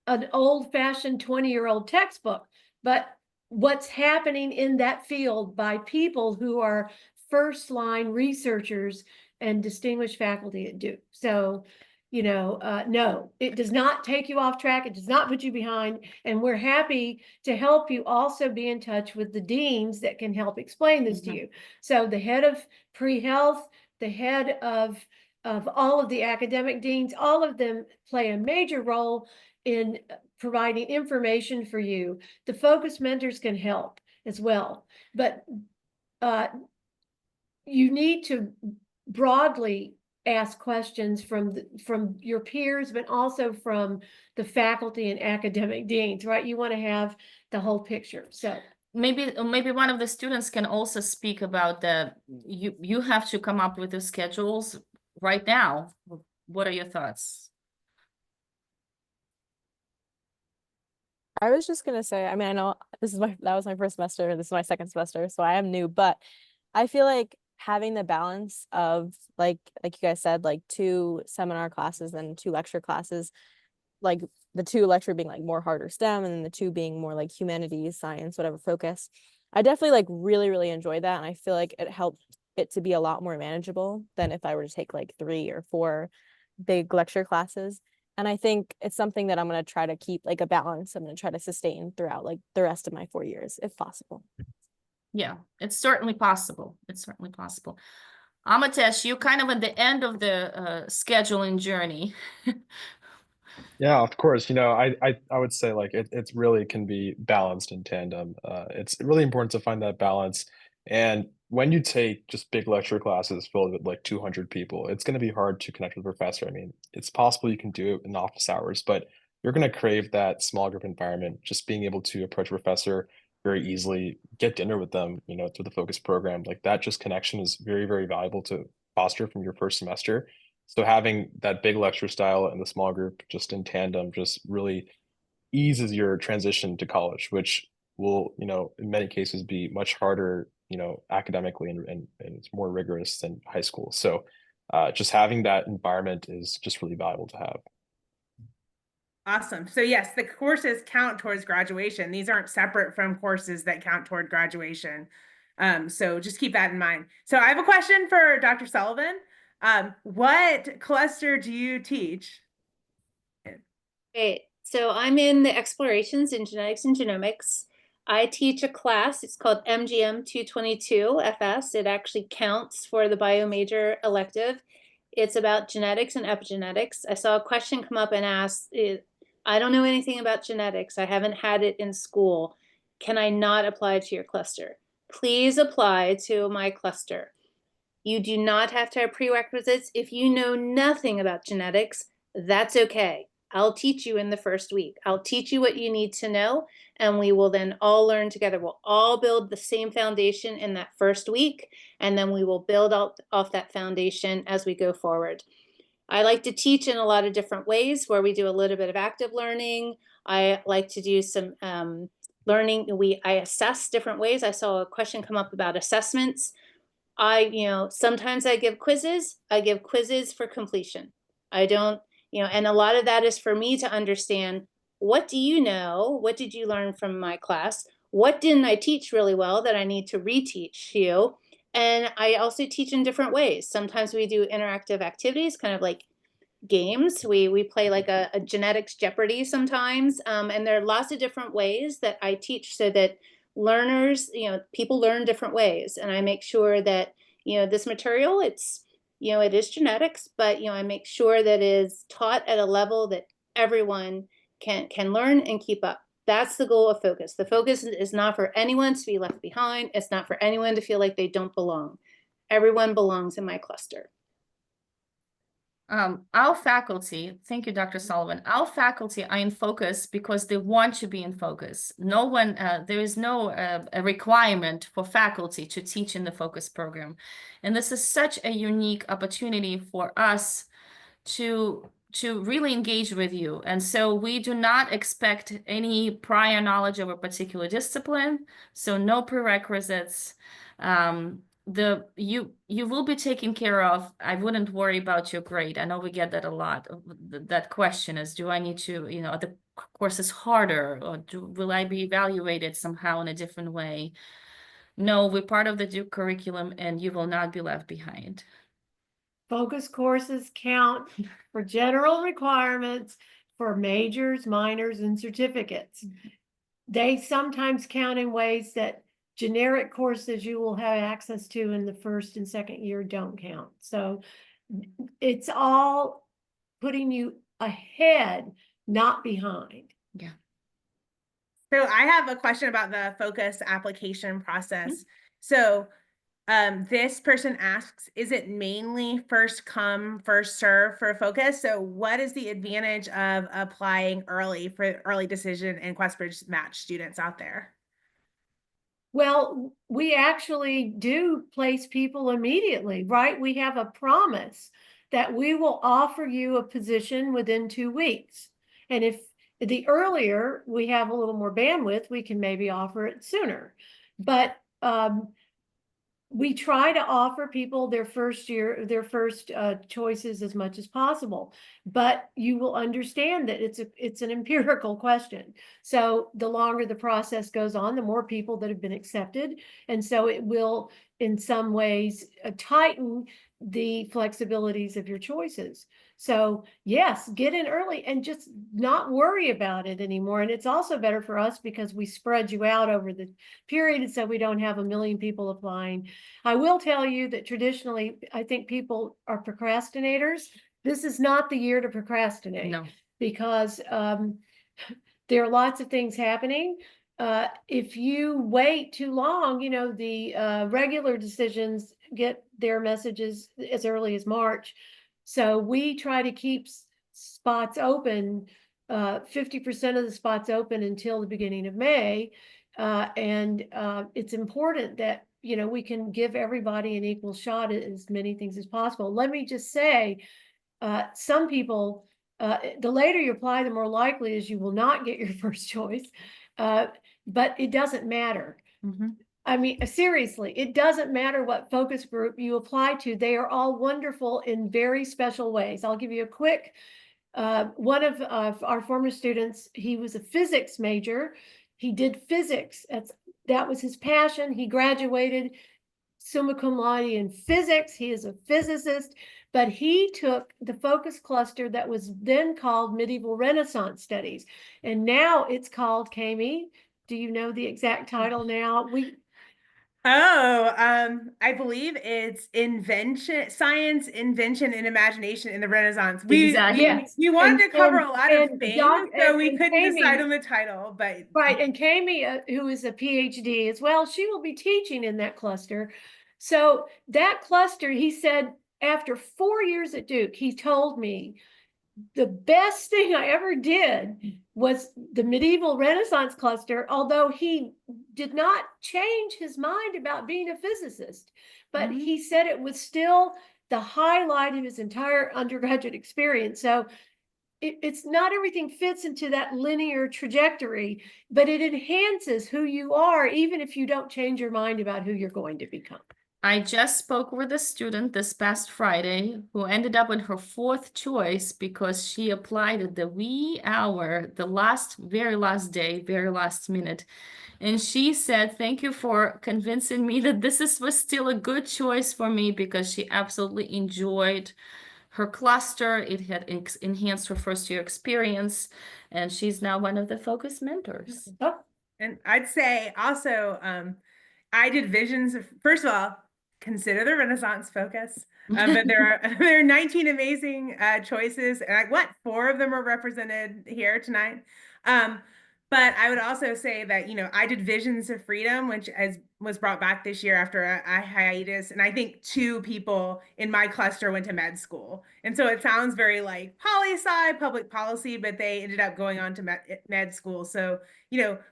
an old-fashioned 20-year-old textbook, but what's happening in that field by people who are first-line researchers and distinguished faculty at Duke. So, no, it does not take you off track. It does not put you behind. And we're happy to help you also be in touch with the deans that can help explain this to you. So the head of pre-health, the head of all of the academic deans, all of them play a major role in providing information for you. The focus mentors can help as well, but you need to broadly ask questions from your peers, but also from the faculty and academic deans, right? You want to have the whole picture. So maybe one of the students can also speak about you have to come up with the schedules right now. What are your thoughts? I was just gonna say, I mean, I know that was my first semester, this is my second semester, so I am new, but I feel like having the balance of like you guys said, like 2 seminar classes and 2 lecture classes, like the 2 lecture being like more harder STEM and then the 2 being more like humanities, science, whatever focus. I definitely like really enjoyed that, and I feel like it helped it to be a lot more manageable than if I were to take like 3 or 4 big lecture classes. And I think it's something that I'm going to try to keep like a balance. I'm going to try to sustain throughout like the rest of my 4 years, if possible. Yeah, it's certainly possible. It's certainly possible. Amitesh, you're kind of at the end of the scheduling journey. Yeah, of course. I would say like it's really can be balanced in tandem. It's really important to find that balance. And when you take just big lecture classes filled with like 200 people, it's going to be hard to connect with a professor. I mean, it's possible you can do it in office hours, but you're going to crave that small group environment, just being able to approach a professor very easily, get dinner with them, through the focus program. Like that just connection is very valuable to foster from your first semester. So having that big lecture style and the small group just in tandem just really eases your transition to college, which will, in many cases be much harder, academically and it's more rigorous than high school. So just having that environment is just really valuable to have. Awesome. So yes, the courses count towards graduation. These aren't separate from courses that count toward graduation. So just keep that in mind. So I have a question for Dr. Sullivan. What cluster do you teach? Okay, so I'm in the explorations in genetics and genomics. I teach a class, it's called MGM 222 FS. It actually counts for the bio major elective. It's about genetics and epigenetics. I saw a question come up and ask, I don't know anything about genetics. I haven't had it in school. Can I not apply to your cluster? Please apply to my cluster. You do not have to have prerequisites. If you know nothing about genetics, that's okay. I'll teach you in the first week. I'll teach you what you need to know, and we will then all learn together. We'll all build the same foundation in that first week, and then we will build off that foundation as we go forward. I like to teach in a lot of different ways where we do a little bit of active learning. I like to do some learning. I assess different ways. I saw a question come up about assessments. Sometimes I give quizzes. I give quizzes for completion. I don't, and a lot of that is for me to understand, what do you know? What did you learn from my class? What didn't I teach really well that I need to reteach you? And I also teach in different ways. Sometimes we do interactive activities, kind of like games. We play like a genetics Jeopardy sometimes. And there are lots of different ways that I teach so that learners, people learn different ways. And I make sure that, this material, it is genetics, but, I make sure that it is taught at a level that everyone can learn and keep up. That's the goal of Focus. The Focus is not for anyone to be left behind. It's not for anyone to feel like they don't belong. Everyone belongs in my cluster. Our faculty, thank you, Dr. Sullivan. Our faculty are in Focus because they want to be in Focus. No one, there is no a requirement for faculty to teach in the Focus program. And this is such a unique opportunity for us to really engage with you. And so we do not expect any prior knowledge of a particular discipline, so no prerequisites. You will be taken care of. I wouldn't worry about your grade. I know we get that a lot. That question is, do I need to, are the courses harder, or will I be evaluated somehow in a different way? No, we're part of the Duke curriculum, and you will not be left behind. Focus courses count for general requirements for majors, minors, and certificates. They sometimes count in ways that generic courses you will have access to in the first and second year don't count. So it's all putting you ahead, not behind. Yeah. So I have a question about the Focus application process. So this person asks, is it mainly first come, first serve for Focus? So what is the advantage of applying early for early decision and QuestBridge match students out there? Well, we actually do place people immediately, right? We have a promise that we will offer you a position within 2 weeks. And if the earlier we have a little more bandwidth, we can maybe offer it sooner. But we try to offer people their first choices as much as possible, but you will understand that it's an empirical question. So the longer the process goes on, the more people that have been accepted, and so it will, in some ways, tighten the flexibilities of your choices. So yes, get in early and just not worry about it anymore. And it's also better for us because we spread you out over the period, so we don't have a million people applying. I will tell you that traditionally, I think people are procrastinators. This is not the year to procrastinate. No. Because there are lots of things happening. If you wait too long, the regular decisions get their messages as early as March. So we try to keep spots open, 50% of the spots open until the beginning of May. And it's important that, we can give everybody an equal shot at as many things as possible. Let me just say, some people, the later you apply, the more likely is you will not get your first choice. But it doesn't matter. Mm-hmm. I mean, seriously, it doesn't matter what focus group you apply to. They are all wonderful in very special ways. I'll give you a quick, one of our former students, he was a physics major. He did physics. That was his passion. He graduated summa cum laude in physics. He is a physicist, but he took the focus cluster that was then called Medieval Renaissance Studies. And now it's called, Kami, do you know the exact title now? I believe it's science, invention, and imagination in the Renaissance. Exactly. Yes. We wanted to cover a lot of things, so we couldn't Kami, decide on the title, but. Right, and Kami, who is a PhD as well, she will be teaching in that cluster. So that cluster, he said, after 4 years at Duke, he told me, the best thing I ever did was the medieval Renaissance cluster, although he did not change his mind about being a physicist. But he said it was still the highlight of his entire undergraduate experience. So it's not everything fits into that linear trajectory, but it enhances who you are, even if you don't change your mind about who you're going to become. I just spoke with a student this past Friday who ended up in her fourth choice because she applied at the wee hour, the very last day, very last minute. And she said, "Thank you for convincing me that was still a good choice for me," because she absolutely enjoyed her cluster. It had enhanced her first year experience, and she's now one of the focus mentors. Oh, And I'd say also, I did visions of, first of all, consider the Renaissance focus. But there are 19 amazing choices, and four of them are represented here tonight. But I would also say that, I did Visions of Freedom, which was brought back this year after a hiatus. And I think two people in my cluster went to med school. And so it sounds very like poli-sci, public policy, but they ended up going on to med school. So,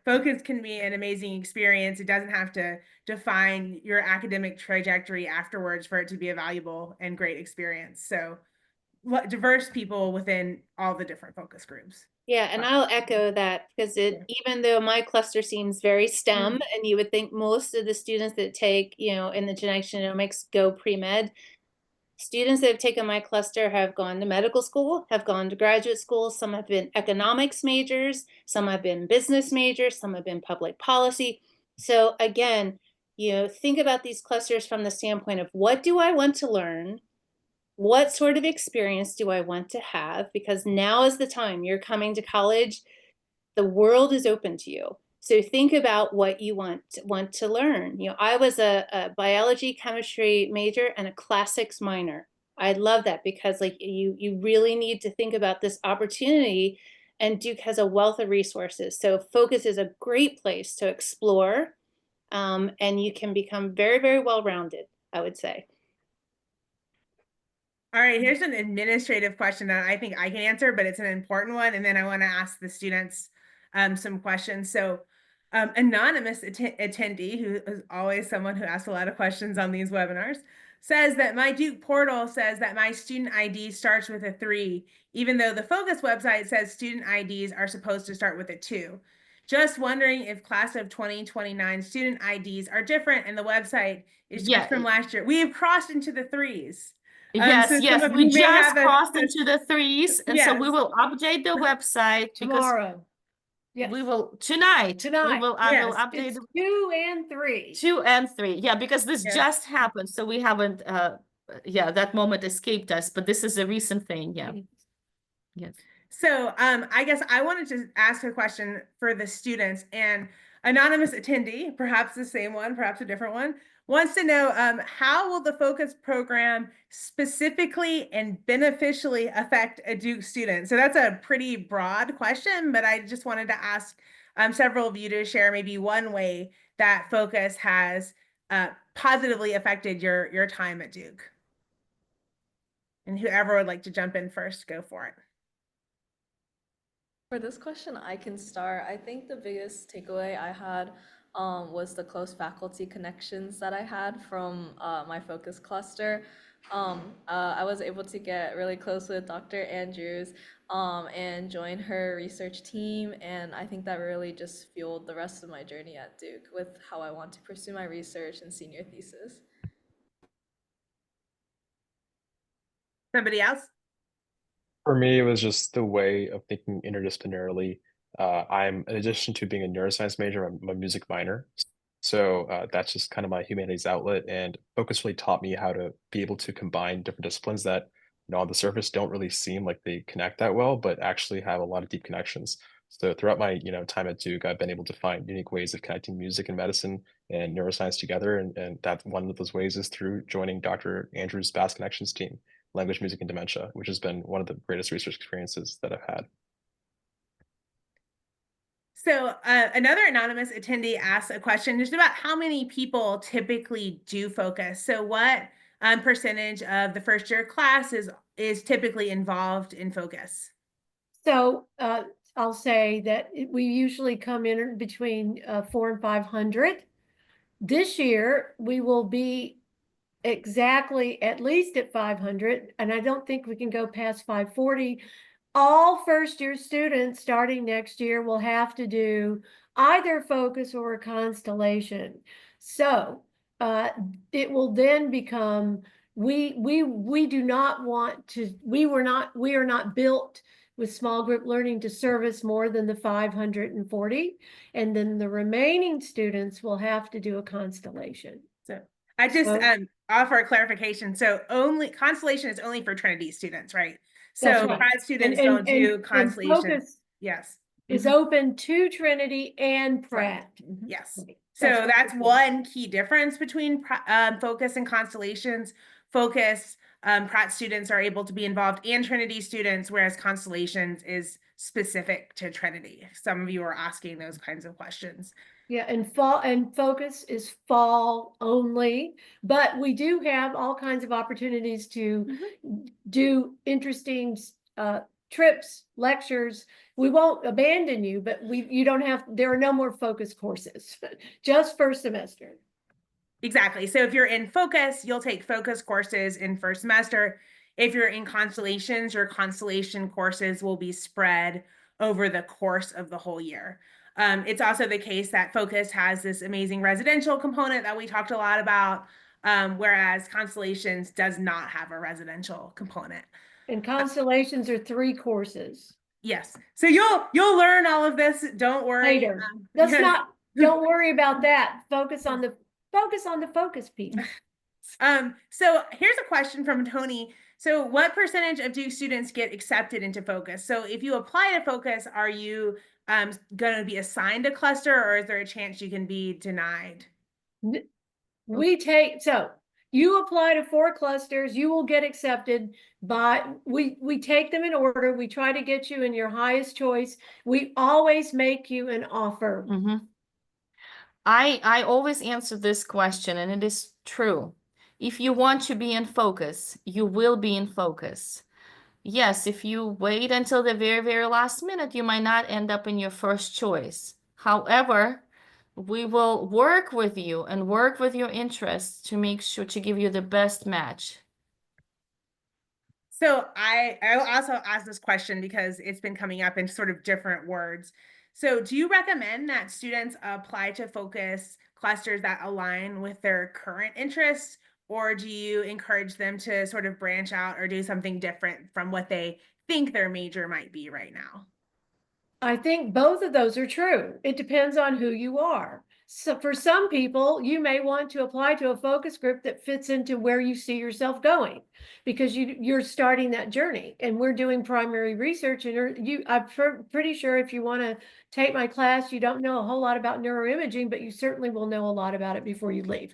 focus can be an amazing experience. It doesn't have to define your academic trajectory afterwards for it to be a valuable and great experience. So diverse people within all the different focus groups. Yeah, and I'll echo that because even though my cluster seems very STEM, and you would think most of the students that take, in the genetics genomics go pre-med, students that have taken my cluster have gone to medical school, have gone to graduate school. Some have been economics majors, some have been business majors, some have been public policy. So again, think about these clusters from the standpoint of what do I want to learn? What sort of experience do I want to have? Because now is the time. You're coming to college. The world is open to you. So think about what you want to learn. I was a biology, chemistry major and a classics minor. I love that because you really need to think about this opportunity, and Duke has a wealth of resources. So Focus is a great place to explore, and you can become very, very well-rounded, I would say. All right, here's an administrative question that I think I can answer, but it's an important one. And then I want to ask the students some questions. So anonymous attendee, who is always someone who asks a lot of questions on these webinars, says that my Duke portal says that my student ID starts with a 3, even though the Focus website says student IDs are supposed to start with a 2. Just wondering if class of 2029 student IDs are different and the website is just from last year. We have crossed into the 3s. Yes, So yes, we just crossed into the 3s, and so we will update the website tomorrow. Yes. We will tonight. Tonight. We will update it's 2 and 3. 2 and 3. Yeah, because this just happened, so we haven't that moment escaped us, but this is a recent thing. Yeah. Yes. So I guess I wanted to ask a question for the students, and anonymous attendee, perhaps the same one, perhaps a different one, wants to know how will the Focus program specifically and beneficially affect a Duke student? So that's a pretty broad question, but I just wanted to ask several of you to share maybe one way that Focus has positively affected your time at Duke. And whoever would like to jump in first, go for it. For this question, I can start. I think the biggest takeaway I had was the close faculty connections that I had from my focus cluster. I was able to get really close with Dr. Andrews and join her research team, and I think that really just fueled the rest of my journey at Duke with how I want to pursue my research and senior thesis. Somebody else? For me, it was just the way of thinking interdisciplinarily. I'm, in addition to being a neuroscience major, I'm a music minor. So that's just kind of my humanities outlet. And Focus really taught me how to be able to combine different disciplines that, on the surface don't really seem like they connect that well, but actually have a lot of deep connections. So throughout my, time at Duke, I've been able to find unique ways of connecting music and medicine and neuroscience together. And that one of those ways is through joining Dr. Andrews' Bass Connections team, Language, Music, and Dementia, which has been one of the greatest research experiences that I've had. So another anonymous attendee asked a question just about how many people typically do Focus. So what percentage of the first year class is typically involved in Focus? So I'll say that we usually come in between 400 and 500. This year, we will be exactly at least at 500, and I don't think we can go past 540. All first year students starting next year will have to do either Focus or a constellation. So it will then become, we do not want to, we are not built with small group learning to service more than the 540. And then the remaining students will have to do a constellation. So I just So- offer a clarification. So only Constellation is only for Trinity students, right? That's So right. grad students And- don't do and Constellation. Focus Yes. is open to Trinity and Pratt. Yes. Right. So what that's we're doing. one key difference between Focus and Constellations. Focus, Pratt students are able to be involved and Trinity students, whereas Constellations is specific to Trinity. Some of you are asking those kinds of questions. Yeah, and fall and Focus is fall only, but we do have all kinds of opportunities to do interesting trips, lectures. We won't abandon you, but you don't have, there are no more Focus courses, just first semester. Exactly. So if you're in Focus, you'll take Focus courses in first semester. If you're in Constellations, your Constellation courses will be spread over the course of the whole year. It's also the case that Focus has this amazing residential component that we talked a lot about, whereas Constellations does not have a residential component. And Constellations are 3 courses. Yes. So you'll learn all of this. Don't worry. Later. Don't worry about that. Focus on the focus piece. So here's a question from Tony. So what percentage of Duke students get accepted into Focus? So if you apply to Focus, are you going to be assigned a cluster, or is there a chance you can be denied? So you apply to 4 clusters, you will get accepted by, we take them in order. We try to get you in your highest choice. We always make you an offer. I always answer this question, and it is true. If you want to be in Focus, you will be in Focus. Yes, if you wait until the very, very last minute, you might not end up in your first choice. However, we will work with you and work with your interests to make sure to give you the best match. So I also ask this question because it's been coming up in sort of different words. So do you recommend that students apply to Focus clusters that align with their current interests, or do you encourage them to sort of branch out or do something different from what they think their major might be right now? I think both of those are true. It depends on who you are. So for some people, you may want to apply to a focus group that fits into where you see yourself going, because you're starting that journey. And we're doing primary research, and I'm pretty sure if you want to take my class, you don't know a whole lot about neuroimaging, but you certainly will know a lot about it before you leave.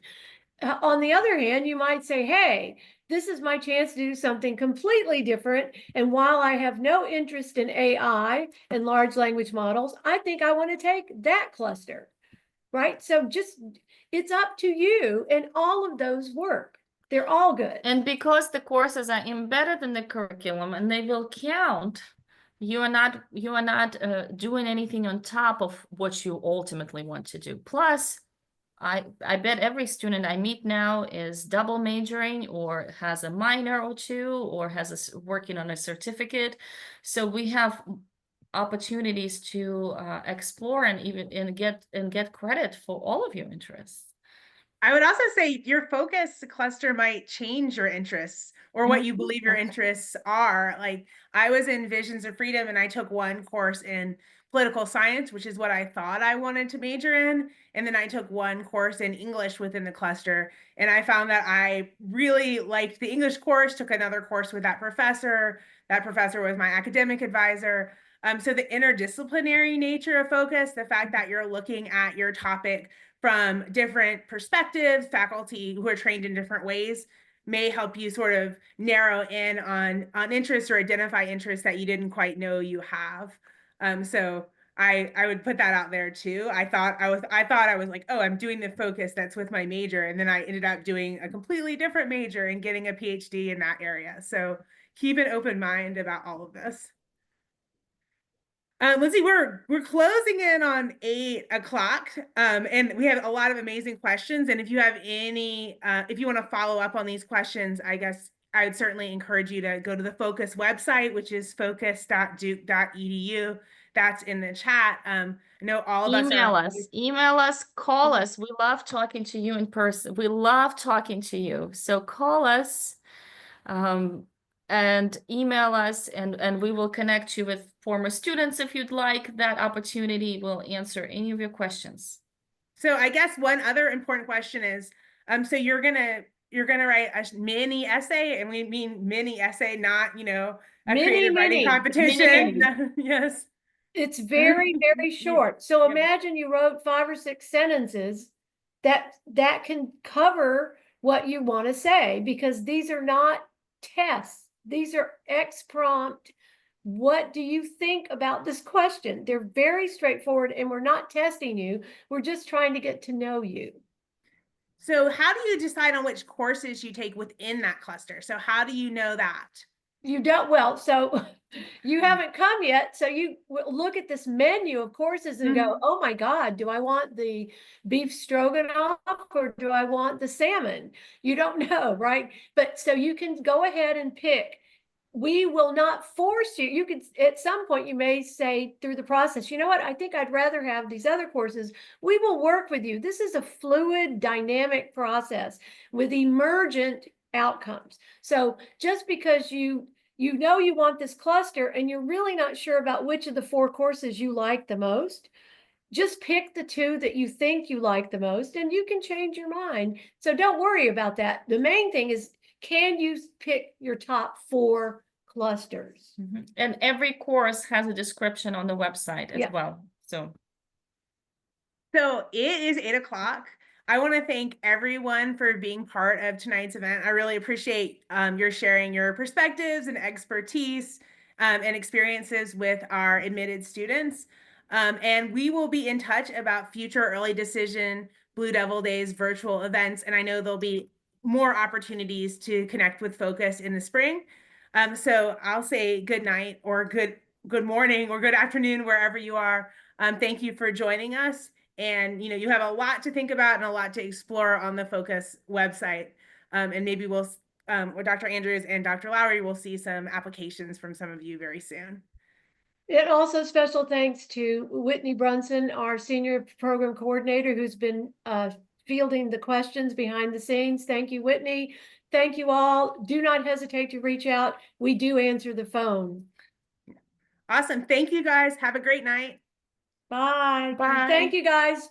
On the other hand, you might say, hey, this is my chance to do something completely different. And while I have no interest in AI and large language models, I think I want to take that cluster, right? So it's up to you, and all of those work. They're all good. And because the courses are embedded in the curriculum and they will count, you are not doing anything on top of what you ultimately want to do. Plus, I bet every student I meet now is double majoring or has a minor or two or has working on a certificate. So we have opportunities to explore and even get credit for all of your interests. I would also say your focus cluster might change your interests or what you believe your interests are. Like I was in Visions of Freedom and I took one course in political science, which is what I thought I wanted to major in. And then I took one course in English within the cluster. And I found that I really liked the English course, took another course with that professor. That professor was my academic advisor. So the interdisciplinary nature of focus, the fact that you're looking at your topic from different perspectives, faculty who are trained in different ways may help you sort of narrow in on interests or identify interests that you didn't quite know you have. So I would put that out there too. I thought I was like, oh, I'm doing the focus that's with my major, and then I ended up doing a completely different major and getting a PhD in that area. So keep an open mind about all of this. Lindsay, we're closing in on 8 o'clock, and we have a lot of amazing questions. And if you have any, if you want to follow up on these questions, I guess I would certainly encourage you to go to the Focus website, which is focus.duke.edu. that's in the chat. I know all of us Email us, call us. We love talking to you in person. We love talking to you. So call us and email us, and we will connect you with former students if you'd like that opportunity. We'll answer any of your questions. So I guess one other important question is, so you're gonna write a mini essay, and we mean mini essay, not, you know, a creative writing competition. Yes. It's very, very short. So imagine you wrote 5 or 6 sentences that can cover what you want to say, because these are not tests. These are ex-prompt. What do you think about this question? They're very straightforward, and we're not testing you. We're just trying to get to know you. So how do you decide on which courses you take within that cluster? So how do you know that? You don't, well, so you haven't come yet. So you look at this menu of courses and go, oh my God, do I want the beef stroganoff or do I want the salmon? You don't know, right? But so you can go ahead and pick. We will not force you. You could, at some point, you may say through the process, you know what, I think I'd rather have these other courses. We will work with you. This is a fluid, dynamic process with emergent outcomes. So just because you know you want this cluster and you're really not sure about which of the 4 courses you like the most, just pick the 2 that you think you like the most, and you can change your mind. So don't worry about that. The main thing is, can you pick your top 4 clusters? And every course has a description on the website as well. So it is 8 o'clock. I want to thank everyone for being part of tonight's event. I really appreciate your sharing your perspectives and expertise and experiences with our admitted students. And we will be in touch about future early decision Blue Devil Days virtual events. And I know there'll be more opportunities to connect with Focus in the spring. So I'll say good night or good morning or good afternoon, wherever you are. Thank you for joining us. And, you know, you have a lot to think about and a lot to explore on the Focus website. And maybe we'll, with Dr. Andrews and Dr. Lowry, we'll see some applications from some of you very soon. And also special thanks to Whitney Brunson, our senior program coordinator, who's been fielding the questions behind the scenes. Thank you, Whitney. Thank you all. Do not hesitate to reach out. We do answer the phone. Awesome. Thank you, guys. Have a great night. Bye. Bye. Thank you, guys.